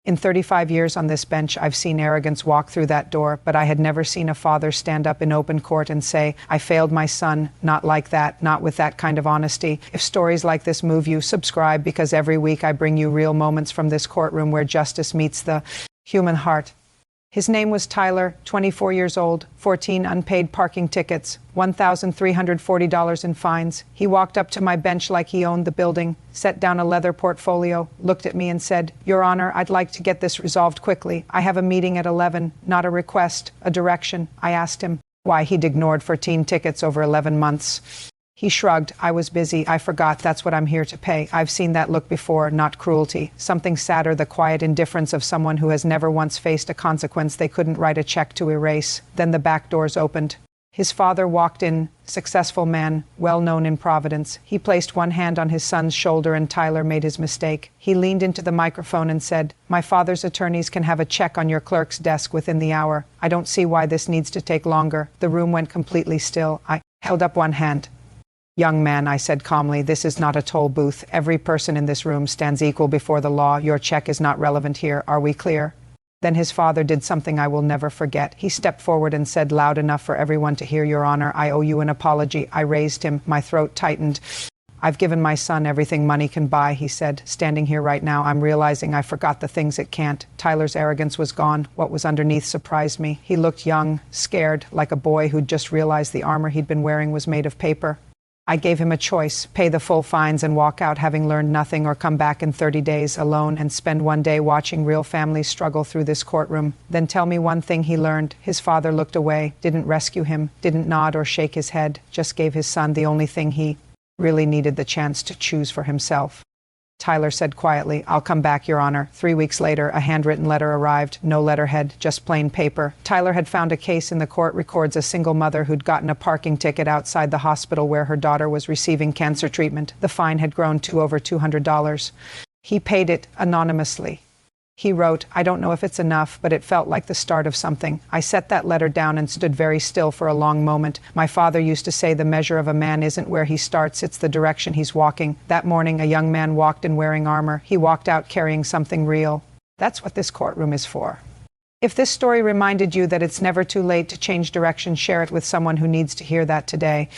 In 35 years on this bench, I've seen arrogance walk through that door, but I had never seen a father stand up in open court and say, "I failed my son," not like that, not with that kind of honesty. If stories like this move you, subscribe, because every week I bring you real moments from this courtroom where justice meets the human heart. His name was Tyler, 24 years old, 14 unpaid parking tickets, $1,340 in fines. He walked up to my bench like he owned the building, set down a leather portfolio, looked at me and said, "Your Honor, I'd like to get this resolved quickly. I have a meeting at 11, not a request, a direction." I asked him why he'd ignored 14 tickets over 11 months. He shrugged. "I was busy. I forgot. That's what I'm here to pay." I've seen that look before, not cruelty. Something sadder, the quiet indifference of someone who has never once faced a consequence they couldn't write a check to erase. Then the back doors opened. His father walked in, successful man, well known in Providence. He placed one hand on his son's shoulder and Tyler made his mistake. He leaned into the microphone and said, "My father's attorneys can have a check on your clerk's desk within the hour. I don't see why this needs to take longer." The room went completely still. I held up one hand. "Young man," I said calmly, "this is not a toll booth. Every person in this room stands equal before the law. Your check is not relevant here. Are we clear?" Then his father did something I will never forget. He stepped forward and said loud enough for everyone to hear, "Your Honor, I owe you an apology." I raised him. My throat tightened. "I've given my son everything money can buy," he said. "Standing here right now, I'm realizing I forgot the things it can't." Tyler's arrogance was gone. What was underneath surprised me. He looked young, scared, like a boy who'd just realized the armor he'd been wearing was made of paper. I gave him a choice: pay the full fines and walk out having learned nothing, or come back in 30 days alone and spend one day watching real families struggle through this courtroom. Then tell me one thing he learned. His father looked away, didn't rescue him, didn't nod or shake his head, just gave his son the only thing he really needed, the chance to choose for himself. Tyler said quietly, "I'll come back, Your Honor." 3 weeks later, a handwritten letter arrived. No letterhead, just plain paper. Tyler had found a case in the court records a single mother who'd gotten a parking ticket outside the hospital where her daughter was receiving cancer treatment. The fine had grown to over $200. He paid it anonymously. He wrote, "I don't know if it's enough, but it felt like the start of something." I set that letter down and stood very still for a long moment. My father used to say the measure of a man isn't where he starts, it's the direction he's walking. That morning, a young man walked in wearing armor. He walked out carrying something real. That's what this courtroom is for. If this story reminded you that it's never too late to change direction, share it with someone who needs to hear that today.